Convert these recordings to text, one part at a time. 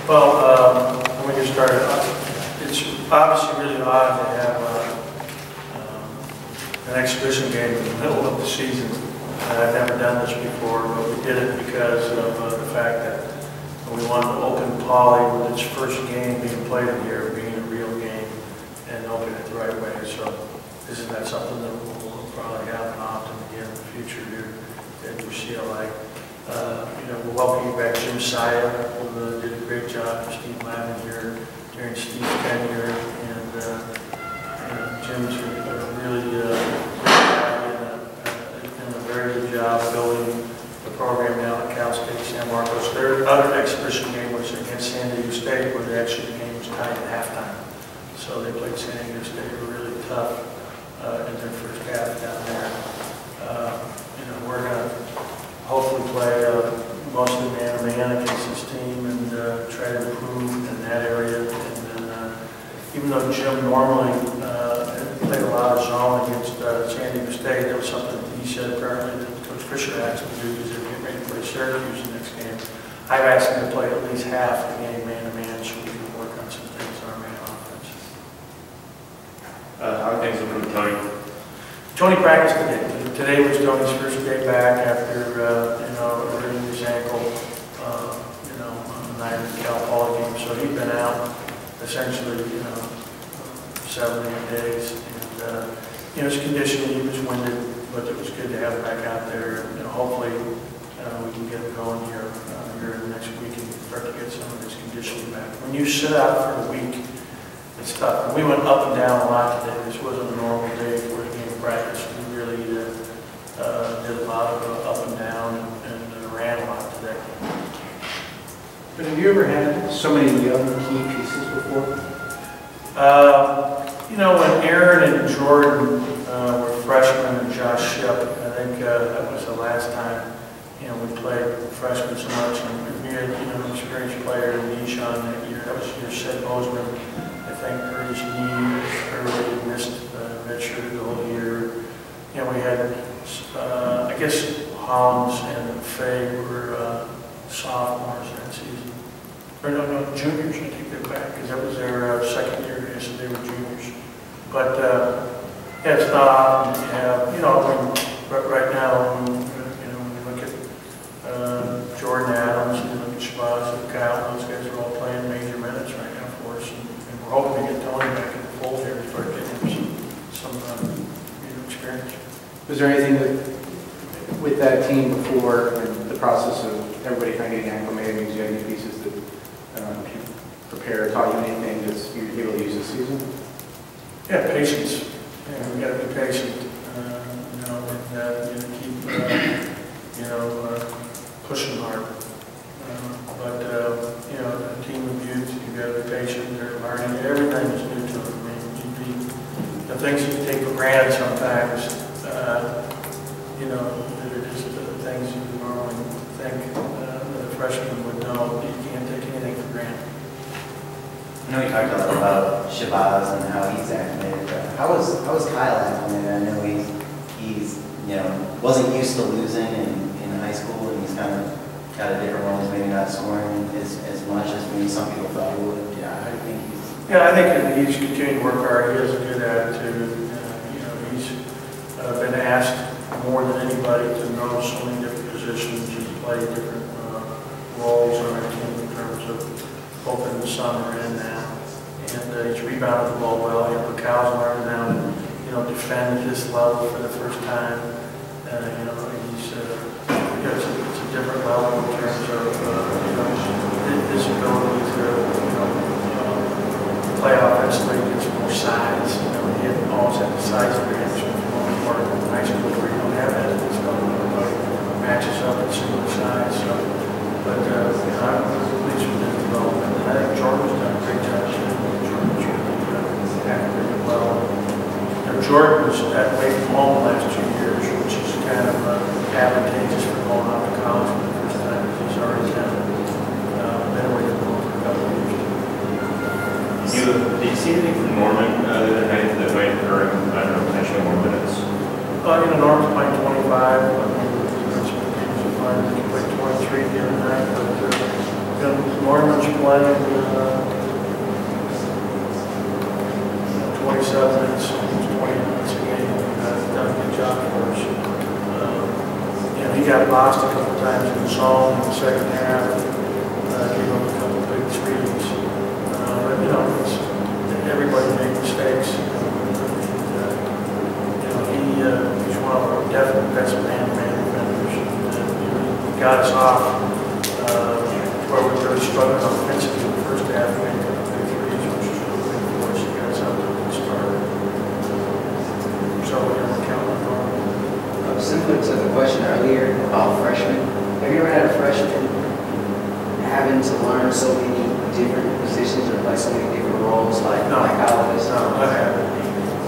Well, let me get started. It's obviously really odd to have an exhibition game in the middle of the season. I've never done this before, but we did it because of the fact that we wanted to open Poly with its first game being played in here, being a real game, and open it the right way. So isn't that something that we'll probably happen often again in the future here at UCLA? We'll welcome you back, Jim Saya, who did a great job, Steve Lyman here during Steve's tenure, and Jim's really done a very good job building the program now at Cal State San Marcos. Their other exhibition game was against San Diego State, where the game was tied at halftime. So they played San Diego State really tough in their first half down there. We're going to hopefully play mostly man-to-man against this team and try to improve in that area. And then, even though Jim normally played a lot of zone against San Diego State, that was something he said apparently that Coach Fisher asked him to do because they're getting ready to play Syracuse the next game. I've asked him to play at least half the game man-to-man so we can work on some things on our man offense. How are things looking with Tony? Tony practiced today. Today was Tony's first day back after hurting his ankle, on the night of the Cal Poly game. So he'd been out essentially, 7 or 8 days. And his condition, he was winded, but it was good to have him back out there. Hopefully we can get him going here in the next week and start to get some of his conditioning back. When you sit out for a week, it's tough. And we went up and down a lot today. This wasn't a normal day for a game of practice. We really did a lot of up and down and ran a lot today. But have you ever had so many young key pieces before? When Aaron and Jordan were freshmen and Josh Shipp, I think that was the last time, we played freshmen so much. And we had, an experienced player in Nishan that year. That was your Sid Bozeman. I think hurt his knee early, missed redshirt the whole year. We had, I guess, Hollins and Fay were sophomores that season. Or no, juniors, I take that back, because that was their second year, so they were juniors. But, it's not often to have, right now, when you look at Jordan Adams, and you look at Shabazz and Kyle, those guys are all playing major minutes right now for us, and we're hoping to get Tony back in the fold here and start getting him some experience. Was there anything with that team before and the process of everybody kind of getting acclimated, because you had new pieces that prepare, taught you anything that you're able to use this season? Yeah, patience. We got to be patient. And keep pushing hard. But a team of youth, you got to be patient. They're learning. Everything is new to them. I mean, the things you take for granted sometimes. That are just the things you normally think that a freshman would know. You can't take anything for granted. I know you talked a lot about Shabazz and how he's acclimated. How was Kyle acclimated? I know he's wasn't used to losing in high school, and he's kind of got a different role. He's maybe not scoring as much as maybe some people thought he would. I think he's continuing to work hard. He has a good attitude. He's been asked more than anybody to know so many different positions and play different roles on our team in terms of both in the summer and now. And he's rebounded the ball well. Cal's learned now to defend at this level for the first time. He's it's a different level in terms of his ability to play offensively against more size. He hadn't always had the size advantage for high school where you don't have that at this level. Everybody matches up at similar size. But I'm pleased with his development. And I think Jordan's done a great job. Jordan's really acted well. Jordan was at weight from home the last 2 years, which is kind of advantageous for going out to college for the first time, because he's already kind of been away from home for a couple of years. Did you see anything from Norman the other night that might earn, potentially more minutes? Norman's playing 25. I mean, he played 23 the other night, but Norman's playing 27 minutes, 20 minutes a game. Done a good job for us. He got lost a couple times in the zone in the second half. Gave up a couple big threes. But everybody makes mistakes. He's one of our definite best man-to-man defenders. He got us off where we were really struggling offensively in the first half. We made a couple big threes, which was really good for us. He got us out to a good start. So we're counting on him. Similar to the question earlier about freshmen, have you ever had a freshman having to learn so many different positions or play so many different roles like Howland is? No, I haven't.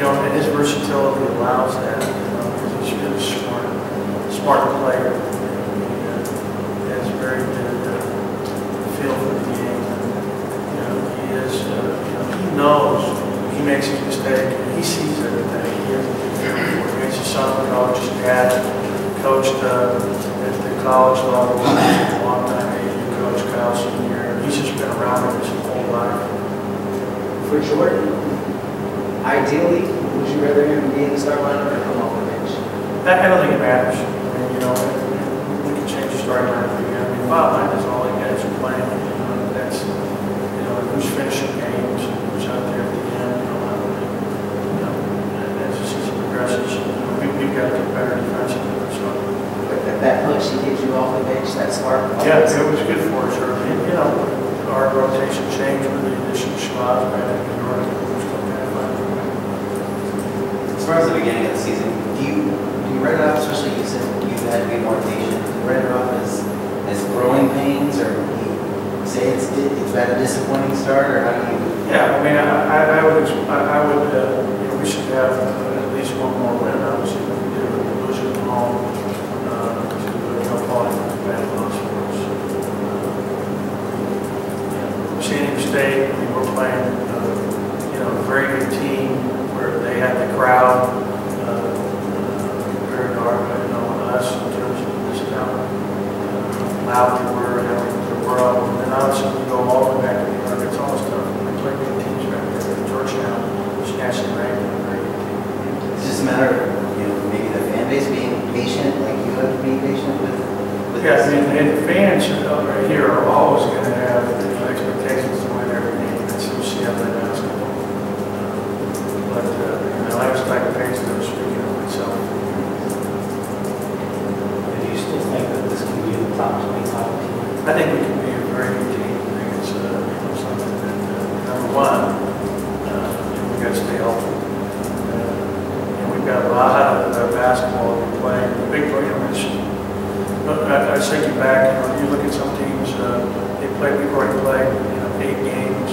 And his versatility allows that, because he's really smart player. He has very good feel for the game. He knows he makes his mistake. He sees everything. He's a son of a coach. His dad coached at the college level. A long time, AU coach, Kyle Senior. He's just been around it his whole life. For Jordan, ideally, would you rather him be in the start lineup or come off the bench? I don't think it matters. We can change the starting lineup again. Bottom line is all the guys are playing. That's who's finishing games, who's out there at the end. As the season progresses, we've got to get better defensively. So. But that push he gives you off the bench, that spark. Yeah, it was good for us early. Our rotation changed with the addition of Schwab and York. As far as the beginning of the season, do you write it off, especially you said you had to be more patient, do you write it off as growing pains, or do you say it's been a disappointing start, or how do you? Yeah, I would we should have at least one more win. Obviously, we did lose it at home. Bad loss for us. San Diego State, we're playing a very good team where they had the crowd compared to us in terms of just how loud they were and how they were up. And then obviously we go all the way back to New York. It's almost tough. We play good teams back there. Georgetown was nationally ranked and a very good team. It's just a matter of maybe the fan base being patient, like you have to be patient with. Yeah, and the fans here are always going to have expectations to win every game. That's UCLA basketball. But I was like a pace that was speaking of myself. And do you still think that this can be the top 25 team? I think we can be a very good team. I think it's something that, number one, we've got to stay healthy. We've got a lot of basketball to play. The big I was thinking back, you look at some teams, we've already played 8 games.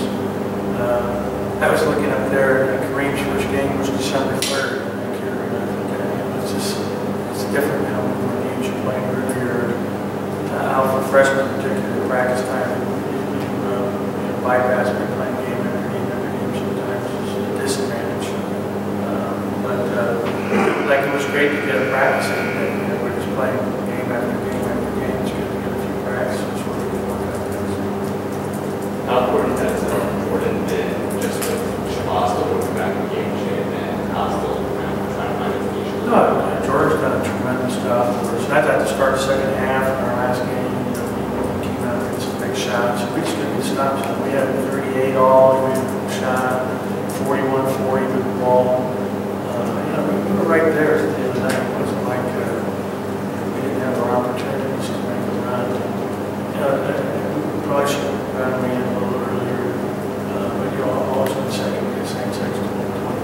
I was looking up there, Kareem's first game was December 3rd. It's different how many more games you're playing earlier. Out for freshmen, particularly practice time, bypass been playing game after game sometimes is a disadvantage. But it was great to get a practice in, we're just playing game after game. It's good to get a few practices where we can work out things. How important has Jordan been just with Shabazz still working back in the game shape and how still trying to find his niche? No, George's done tremendous stuff for us. I thought to start the second half in our last game, we came out and hit some big shots. We just did good stops. We had 38 all, we had a shot, 41-40 with the ball. We were right there at the end of the night. It wasn't like we didn't have our opportunities to make a run. We probably should have gotten me in a little earlier, but always in the second, we had same section.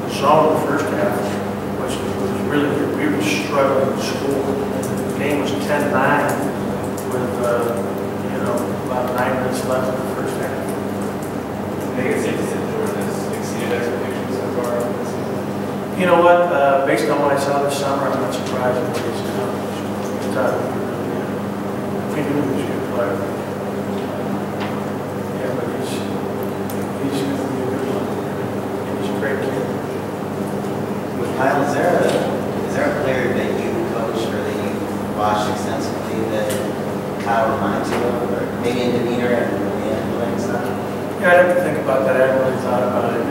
We saw in the first half, which was really good. We were struggling to score. The game was 10-9 with about 9 minutes left in the first half. I think it's safe to say Jordan has exceeded expectations so far this season. You know what? Based on what I saw this summer, I'm not surprised with what he's done. He's tough. We knew he was a good player. But he's going to be a good one. He's a great kid. With Kyle, is there a player that you coached or that you watched extensively that Kyle reminds you of, or maybe in demeanor and and playing style? Yeah, I'd have to think about that. I haven't really thought about it.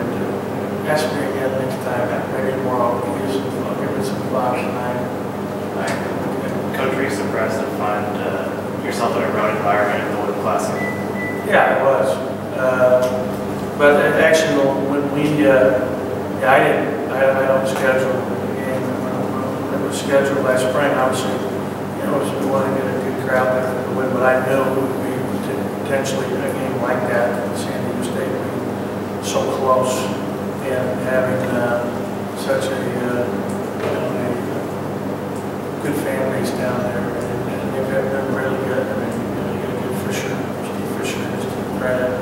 Ask me again next time. Maybe more I'll give it some thought tonight. Coach, were you surprised to find yourself in a grown environment in the Wood Classic? Yeah, I was. But actually, when we, I don't schedule the game. When it was scheduled last spring, obviously, we wanted to get a good crowd there to win, but I knew it would be potentially a game like that in San Diego State being so close and having such a good fan base down there, and they've been really good. I mean, you got to give Steve Fisher and his team credit.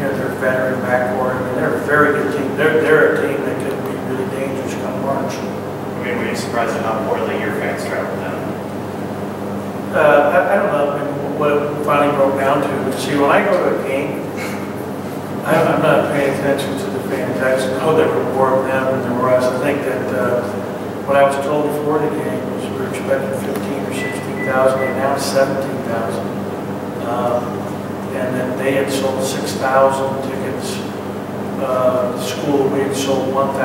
They're a veteran backcourt. I mean, they're a very good team. They're a team that could be really dangerous come March. I mean, were you surprised at how poorly your fans traveled down? I don't know. I mean, what it finally broke down to. See, when I go to a game, I'm not paying attention to the fans. I just know there were more of them than there were us. I think that what I was told before the game was we were expecting 15 or 16,000, and now it's 17,000. And then they had sold 6,000 tickets. The school, we had sold 1,000,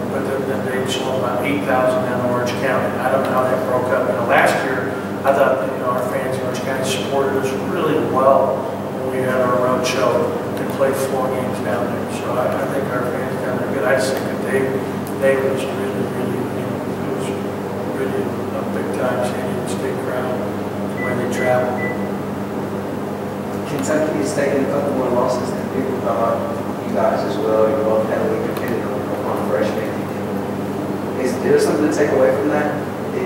but then they had sold about 8,000 down in Orange County. I don't know how that broke up. Last year, I thought that, our fans in Orange County supported us really well when we had our road show and played 4 games down there. So I think our fans down there are good. I just think that they was really, it was really a big time San Diego State crowd when they traveled. Kentucky is taking a couple more losses than people thought. You guys as well, you're both heavily dependent on freshmen. Is there something to take away from that?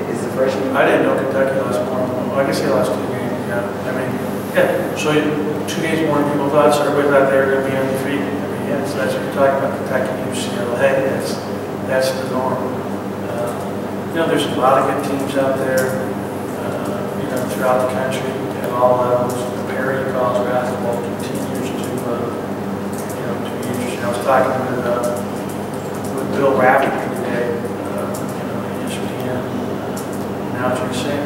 Is the freshman? I didn't know Kentucky lost more. I guess they lost 2 games, yeah. I mean, yeah, so 2 games more than people thought, so everybody thought they were going to be undefeated. I mean, yeah, so that's what you're talking about, Kentucky, UCLA, that's the norm. There's a lot of good teams out there, throughout the country at all levels. Area college basketball continues to be interesting. I was talking with Bill Rafferty today, ESPN. Now as you're saying,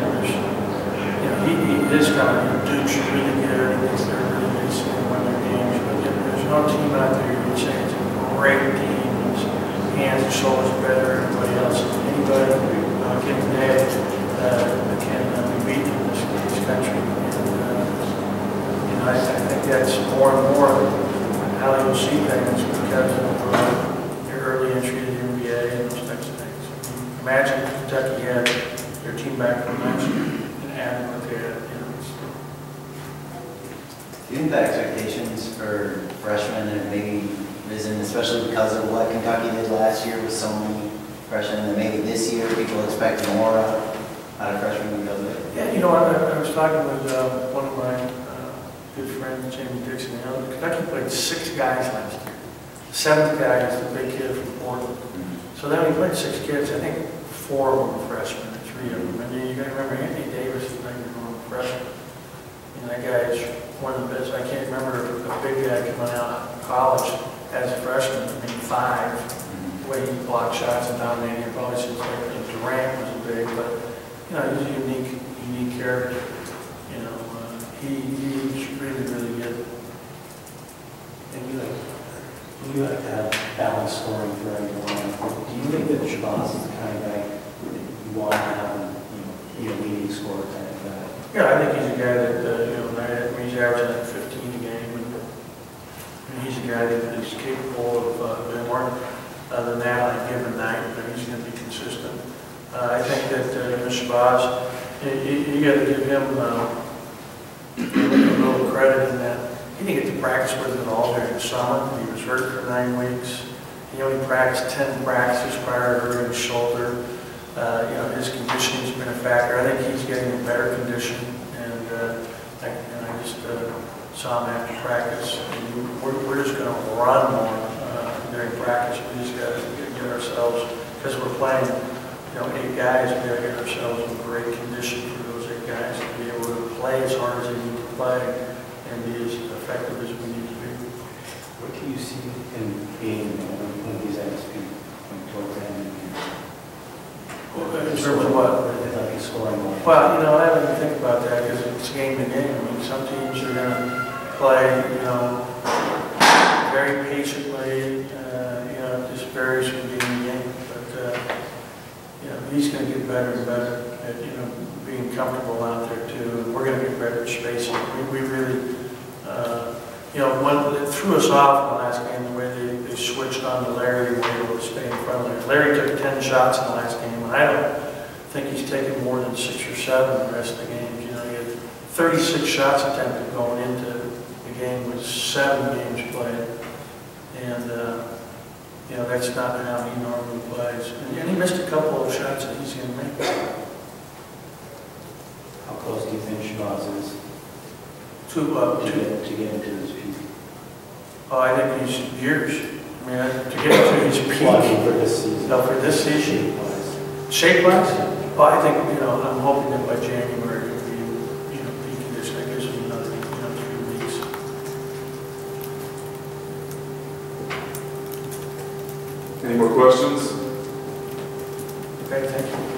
his kind of Duke's really good. He thinks they're really good at winning their games. But there's no team out there you'd say it's a great team. It's hands and shoulders better than everybody else. Anybody can be beaten in this country. I think that's more and more how you'll see things because of your early entry to the NBA and those types of things. Imagine if Kentucky had their team back from last year and added what they had. Do you think the expectations for freshmen have maybe risen, especially because of what Kentucky did last year with so many freshmen, and maybe this year people expect more out of freshmen because of it? Yeah, I was talking with one of my good friend, Jamie Dixon. Kentucky played 6 guys last year. The 7th guy is the big kid from Portland. So then we played 6 kids. I think 4 of them were freshmen, and 3 of them. And you got to remember, Anthony Davis is not even a freshman. That guy is one of the best. I can't remember a big guy coming out of college as a freshman. I mean, 5. The way he blocked shots and dominated. It probably seems like Durant was big, but he's a unique character. He's really, really good. And you like to have balanced scoring throughout your line. Do you think that Shabazz is the kind of guy you want to have, leading scorer kind of guy? Yeah, I think he's a guy that, he's averaging like 15 a game, and he's a guy that is capable of doing more than that on a given night, but he's going to be consistent. I think that Shabazz, you got to give him a little credit in that he didn't get to practice with it all during the summer. He was hurt for 9 weeks. He only practiced 10 practices prior to hurting his shoulder. His conditioning's been a factor. I think he's getting a better condition, and I just saw him after practice. And we're just going to run more during practice. We just got to get ourselves, because we're playing 8 guys, we got to get ourselves in great condition for those 8 guys to be able to play as hard as they need to play and be as effective as we need to be. What do you see in being one of these XP towards the end? In terms of what? Like scoring more. Well, I haven't even think about that because it's game to game. I mean, some teams are going to play, very patiently, it just varies from game to game. But, he's going to get better and better at, being comfortable out there too. We're going to get better at spacing. We really, when it threw us off in the last game, the way they switched on to Larry, we were able to stay in front of Larry. Larry took 10 shots in the last game, and I don't think he's taken more than 6 or 7 the rest of the games. He had 36 shots attempted going into the game with 7 games played. And, that's not how he normally plays. And he missed a couple of shots that he's going to make. How close do you think Shabazz is to get into his peak? Oh, I think he's years. I mean, to get to his peak. Well, I mean, for this season. No, for this season. Shape-wise. Shape-wise? Oh, I think, I'm hoping that by January he'll be, peak condition. I guess another, 3 weeks. Any more questions? Okay, thank you.